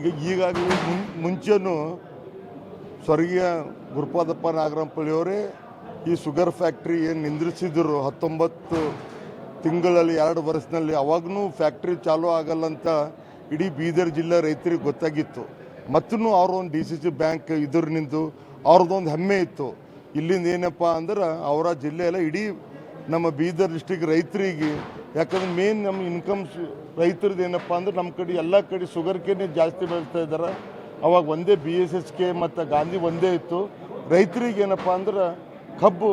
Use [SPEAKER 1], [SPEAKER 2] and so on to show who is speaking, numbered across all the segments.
[SPEAKER 1] ಈಗಾಗಲೇ ಮುಂಚೆನೂ ಸ್ವರ್ಗೀಯ ಗುರುಪಾದಪ್ಪ ನಾಗರಂಪಳ್ಳಿಯವರೇ ಈ ಶುಗರ್ ಫ್ಯಾಕ್ಟ್ರಿ ಏನು ನಿಂದ್ರಿಸಿದ್ರು 19 ತಿಂಗಳಲ್ಲಿ 2 ವರ್ಷದಲ್ಲಿ, ಅವಾಗೂ ಫ್ಯಾಕ್ಟ್ರಿ ಚಾಲೂ ಆಗಲ್ಲಂತ ಇಡೀ ಬೀದರ್ ಜಿಲ್ಲೆ ರೈತರಿಗೆ ಗೊತ್ತಾಗಿತ್ತು. ಮತ್ತೂ ಅವ್ರೊಂದು DCC ಬ್ಯಾಂಕ್ ಇದ್ರನಿಂದು ಅವ್ರದ್ದೊಂದು ಹೆಮ್ಮೆ ಇತ್ತು. ಇಲ್ಲಿಂದ ಏನಪ್ಪ ಅಂದ್ರೆ ಅವರ ಜಿಲ್ಲೆಯಲ್ಲ ಇಡೀ ನಮ್ಮ ಬೀದರ್ ಡಿಸ್ಟಿಕ್ ರೈತರಿಗೆ, ಯಾಕಂದ್ರೆ ಮೇನ್ ನಮ್ಮ ಇನ್ಕಮ್ಸ್ ರೈತರದ್ದು ಏನಪ್ಪ ಅಂದ್ರೆ ನಮ್ಮ ಕಡೆ ಎಲ್ಲ ಕಡೆ ಶುಗರ್ ಕೇನೆ ಜಾಸ್ತಿ ಬೆಳೆಸ್ತಾ ಇದ್ದಾರೆ. ಅವಾಗ ಒಂದೇ BSSK ಮತ್ತು ಗಾಂಧಿ ಒಂದೇ ಇತ್ತು. ರೈತರಿಗೆ ಏನಪ್ಪ ಅಂದ್ರೆ ಕಬ್ಬು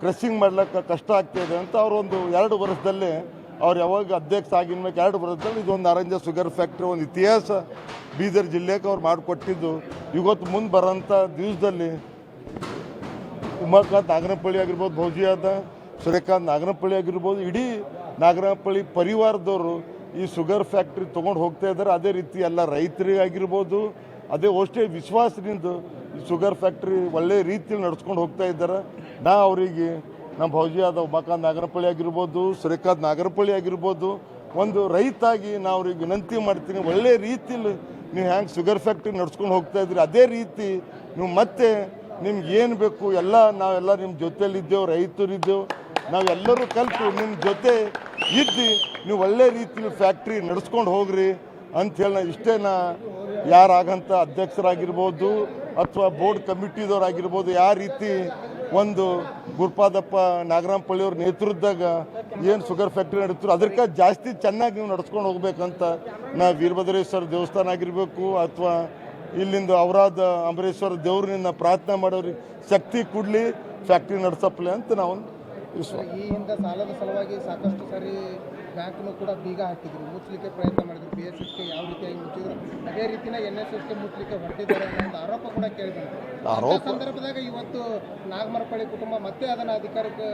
[SPEAKER 1] ಕ್ರಷಿಂಗ್ ಮಾಡ್ಲಿಕ್ಕೆ ಕಷ್ಟ ಆಗ್ತಾಯಿದೆ ಅಂತ ಅವರೊಂದು 2 ವರ್ಷದಲ್ಲೇ ಅವ್ರು ಯಾವಾಗ ಅಧ್ಯಕ್ಷ ಆಗಿನ ಮೇಲೆ 2 ವರ್ಷದಲ್ಲಿ ಇದೊಂದು ನಾರಂಜ ಶುಗರ್ ಫ್ಯಾಕ್ಟ್ರಿ ಒಂದು ಇತಿಹಾಸ ಬೀದರ್ ಜಿಲ್ಲೆಗೆ ಅವ್ರು ಮಾಡಿಕೊಟ್ಟಿದ್ದು. ಇವತ್ತು ಮುಂದೆ ಬರೋಂಥ ದಿವಸದಲ್ಲಿ ಉಮಾಕಾಂತ್ ನಾಗನಪಳ್ಳಿ ಆಗಿರ್ಬೋದು, ಭೌಜಿಯಾದ ಸೂರ್ಯಕಾಂತ್ ನಾಗನಪಳ್ಳಿ ಆಗಿರ್ಬೋದು, ಇಡೀ ನಾಗನಪಳ್ಳಿ ಪರಿವಾರದವರು ಈ ಶುಗರ್ ಫ್ಯಾಕ್ಟ್ರಿ ತೊಗೊಂಡು ಹೋಗ್ತಾ ಇದ್ದಾರೆ. ಅದೇ ರೀತಿ ಎಲ್ಲ ರೈತರಿಗಾಗಿರ್ಬೋದು, ಅದೇ ಅಷ್ಟೇ ವಿಶ್ವಾಸದಿಂದ ಈ ಶುಗರ್ ಫ್ಯಾಕ್ಟ್ರಿ ಒಳ್ಳೆ ರೀತಿಯಲ್ಲಿ ನಡ್ಸ್ಕೊಂಡು ಹೋಗ್ತಾ ಇದ್ದಾರೆ. ಅವರಿಗೆ ನಮ್ಮ ಭೌಜಿಯಾದ ಉಮಾಕಾಂತ್ ನಾಗನಪಳ್ಳಿ ಆಗಿರ್ಬೋದು, ಸೂರ್ಯಕಾಂತ್ ನಾಗನಪಳ್ಳಿ ಆಗಿರ್ಬೋದು, ಒಂದು ರೈತಾಗಿ ನಾವು ಅವ್ರಿಗೆ ವಿನಂತಿ ಮಾಡ್ತೀನಿ, ಒಳ್ಳೆ ರೀತಿಯಲ್ಲಿ ನೀವು ಹ್ಯಾಂಗೆ ಶುಗರ್ ಫ್ಯಾಕ್ಟ್ರಿ ನಡ್ಸ್ಕೊಂಡು ಹೋಗ್ತಾ ಇದ್ರಿ ಅದೇ ರೀತಿ ನೀವು ಮತ್ತೆ ನಿಮ್ಗೆ ಏನು ಬೇಕು ಎಲ್ಲ ನಾವೆಲ್ಲ ನಿಮ್ಮ ಜೊತೆಯಲ್ಲಿದ್ದೇವೆ, ರೈತರಿದ್ದೇವೆ, ನಾವೆಲ್ಲರೂ ಕಲಿತು ನಿಮ್ಮ ಜೊತೆ ಇದ್ದು ನೀವು ಒಳ್ಳೆ ರೀತಿಯಲ್ಲಿ ಫ್ಯಾಕ್ಟ್ರಿ ನಡೆಸ್ಕೊಂಡು ಹೋಗ್ರಿ ಅಂಥೇಳಿ ಇಷ್ಟೇನಾ ಯಾರಾಗಂಥ ಅಧ್ಯಕ್ಷರಾಗಿರ್ಬೋದು ಅಥವಾ ಬೋರ್ಡ್ ಕಮಿಟಿದವರಾಗಿರ್ಬೋದು ಯಾವ ರೀತಿ ಒಂದು ಗುರುಪಾದಪ್ಪ ನಾಗರಂಪಳ್ಳಿಯವ್ರ ನೇತೃತ್ವದಾಗ ಏನು ಶುಗರ್ ಫ್ಯಾಕ್ಟ್ರಿ ನಡೀತಾರೆ ಅದಕ್ಕೆ ಜಾಸ್ತಿ ಚೆನ್ನಾಗಿ ನೀವು ನಡ್ಸ್ಕೊಂಡು ಹೋಗ್ಬೇಕಂತ ವೀರಭದ್ರೇಶ್ವರ ದೇವಸ್ಥಾನ ಆಗಿರಬೇಕು ಅಥವಾ ಇಲ್ಲಿಂದ ಅವರಾದ ಅಂಬರೀಶ್ವರ ದೇವ್ರನ್ನ ಪ್ರಾರ್ಥನೆ ಮಾಡೋರಿಗೆ ಶಕ್ತಿ ಕೊಡಲಿ, ಫ್ಯಾಕ್ಟ್ರಿ ನಡೆಸಪ್ಪಲೆ ಅಂತ ನಾವು ವಿಶ್ವಾಸ.
[SPEAKER 2] ಈ ಹಿಂದೆ ಸಾಲದ ಸಲುವಾಗಿ ಸಾಕಷ್ಟು ಸಾರಿ ಬ್ಯಾಂಕ್ನು ಕೂಡ ಬೀಗ ಹಾಕಿದ್ರು, ಮುಚ್ಚಲಿಕ್ಕೆ ಪ್ರಯತ್ನ ಮಾಡಿದ್ರು. BSSK ಯಾವ ರೀತಿಯಾಗಿ ಮುಚ್ಚಿದ್ರು ಅದೇ ರೀತಿನ NSSK ಮುಚ್ಚಲಿಕ್ಕೆ ಹೊರಟಿದ್ದಾರೆ ಅನ್ನೋ ಒಂದು ಆರೋಪ ಕೂಡ ಕೇಳಿಬಂತು. ಸಂದರ್ಭದಾಗ ಇವತ್ತು ನಾಗಮರಪಳ್ಳಿ ಕುಟುಂಬ ಮತ್ತೆ ಅದನ್ನು ಅಧಿಕಾರಕ್ಕೆ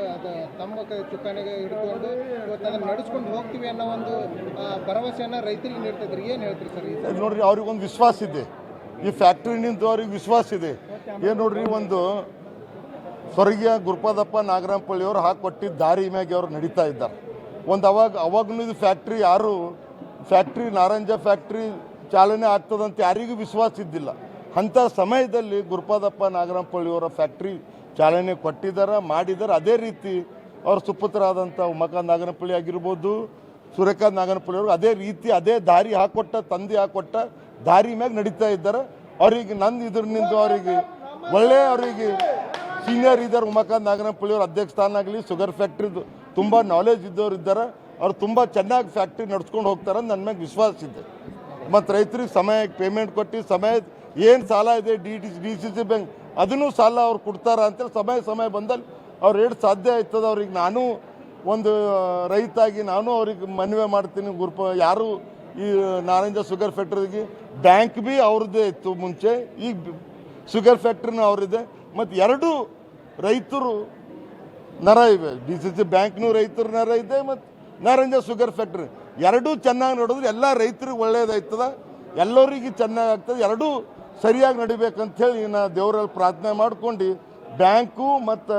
[SPEAKER 2] ತಮ್ಮ ಚುಕ್ಕಾಣಿಗೆ ಹಿಡಿದುಕೊಂಡು ಇವತ್ತು ಅದನ್ನು ನಡೆಸ್ಕೊಂಡು ಹೋಗ್ತೀವಿ ಅನ್ನೋ ಒಂದು ಭರವಸೆಯನ್ನು ರೈತರಿಗೆ ನೀಡ್ತಿದ್ರು. ಏನು ಹೇಳ್ತೀರಿ ಸರ್?
[SPEAKER 1] ನೋಡ್ರಿ, ಅವ್ರಿಗೊಂದು ವಿಶ್ವಾಸ ಇದೆ, ಈ ಫ್ಯಾಕ್ಟ್ರಿನಿಂದ ಅವ್ರಿಗೆ ವಿಶ್ವಾಸ ಇದೆ. ಏನು ನೋಡ್ರಿ, ಒಂದು ಸ್ವರ್ಗೀಯ ಗುರುಪಾದಪ್ಪ ನಾಗರಂಪಳ್ಳಿಯವರು ಹಾಕೊಟ್ಟಿದ್ದ ದಾರಿ ಮ್ಯಾಗೆ ಅವ್ರು ನಡೀತಾ ಇದ್ದಾರೆ. ಒಂದು ಅವಾಗೂ ಇದು ಫ್ಯಾಕ್ಟ್ರಿ ನಾರಂಜ ಫ್ಯಾಕ್ಟ್ರಿ ಚಾಲನೆ ಆಗ್ತದಂತ ಯಾರಿಗೂ ವಿಶ್ವಾಸ ಇದ್ದಿಲ್ಲ. ಅಂಥ ಸಮಯದಲ್ಲಿ ಗುರುಪಾದಪ್ಪ ನಾಗರಂಪಳ್ಳಿಯವರ ಫ್ಯಾಕ್ಟ್ರಿ ಚಾಲನೆ ಕೊಟ್ಟಿದ್ದಾರೆ, ಮಾಡಿದ್ದಾರೆ. ಅದೇ ರೀತಿ ಅವ್ರ ಸುಪುತ್ರರಾದಂಥ ಉಮಾಕಾಂತ್ ನಾಗನಪಳ್ಳಿ ಆಗಿರ್ಬೋದು, ಸೂರ್ಯಕಾಂತ್ ನಾಗನಪಳ್ಳಿಯವರು ಅದೇ ರೀತಿ ಅದೇ ದಾರಿ ತಂದೆ ಹಾಕೊಟ್ಟ ದಾರಿ ಮ್ಯಾಗ ನಡೀತಾ ಇದ್ದಾರೆ. ಅವ್ರಿಗೆ ಇದರಿಂದ ಅವರಿಗೆ ಒಳ್ಳೆ ಅವರಿಗೆ ಸೀನಿಯರ್ ಇದ್ದಾರೆ. ಉಮಾಕಾಂತ್ ನಾಗನಪಳ್ಳಿಯವ್ರ ಅಧ್ಯಕ್ಷ ಸ್ಥಾನ ಆಗಲಿ, ಶುಗರ್ ಫ್ಯಾಕ್ಟ್ರಿದು ತುಂಬ ನಾಲೆಜ್ ಇದ್ದವ್ರು ಇದ್ದಾರೆ. ಅವ್ರು ತುಂಬ ಚೆನ್ನಾಗಿ ಫ್ಯಾಕ್ಟ್ರಿ ನಡ್ಸ್ಕೊಂಡು ಹೋಗ್ತಾರೆ ನನ್ನ ಮ್ಯಾಗ ವಿಶ್ವಾಸ ಇದೆ. ಮತ್ತು ರೈತರಿಗೆ ಸಮಯಕ್ಕೆ ಪೇಮೆಂಟ್ ಕೊಟ್ಟು ಸಮಯ ಏನು ಸಾಲ ಇದೆ DCC ಬ್ಯಾಂಕ್ ಅದನ್ನು ಸಾಲ ಅವ್ರು ಕೊಡ್ತಾರ ಅಂತೇಳಿ ಸಮಯ ಬಂದಲ್ಲಿ ಅವ್ರು ಹೇಳಿ ಸಾಧ್ಯ ಆಯ್ತದ. ಅವ್ರಿಗೆ ನಾನು ಒಂದು ರೈತಾಗಿ ನಾನು ಅವ್ರಿಗೆ ಮನವಿ ಮಾಡ್ತೀನಿ, ಯಾರು ಈ ನಾರಂಜ ಶುಗರ್ ಫ್ಯಾಕ್ಟ್ರಿಗೆ ಬ್ಯಾಂಕ್ ಬಿ ಅವ್ರದ್ದೇ ಇತ್ತು ಮುಂಚೆ, ಈಗ ಶುಗರ್ ಫ್ಯಾಕ್ಟ್ರಿನೂ ಅವ್ರದ್ದೇ. ಮತ್ತು 2 ರೈತರು ನರ ಇವೆ, DCC ಬ್ಯಾಂಕ್ನೂ ರೈತರ ನರ ಇದೆ ಮತ್ತು ನಾರಂಜ ಶುಗರ್ ಫ್ಯಾಕ್ಟ್ರಿ 2 ಚೆನ್ನಾಗಿ ನಡೆದ್ರೆ ಎಲ್ಲ ರೈತರಿಗೆ ಒಳ್ಳೇದಾಯ್ತದ, ಎಲ್ಲರಿಗೆ ಚೆನ್ನಾಗಿ ಆಗ್ತದೆ. 2 ಸರಿಯಾಗಿ ನಡಿಬೇಕಂಥೇಳಿ ನಾ ದೇವರಲ್ಲಿ ಪ್ರಾರ್ಥನೆ ಮಾಡ್ಕೊಂಡು ಬ್ಯಾಂಕು ಮತ್ತು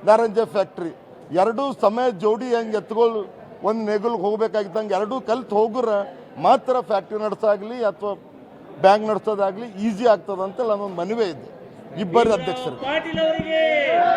[SPEAKER 1] ನಾರಂಜ ಫ್ಯಾಕ್ಟ್ರಿ 2 ಸಮಯ ಜೋಡಿ ಹೆಂಗೆ ಎತ್ಕೊಳ್ಳು ಒಂದು ನೆಗಲ್ಗೆ ಹೋಗ್ಬೇಕಾಗಿತ್ತಂಗೆ 2 ಕಲ್ತು ಹೋಗ್ರೆ ಮಾತ್ರ ಫ್ಯಾಕ್ಟ್ರಿ ನಡೆಸಾಗಲಿ ಅಥವಾ ಬ್ಯಾಂಕ್ ನಡೆಸೋದಾಗಲಿ ಈಸಿ ಆಗ್ತದಂತ ನನ್ನೊಂದು ಮನವಿ ಇದೆ ಇಬ್ಬರು ಅಧ್ಯಕ್ಷರು.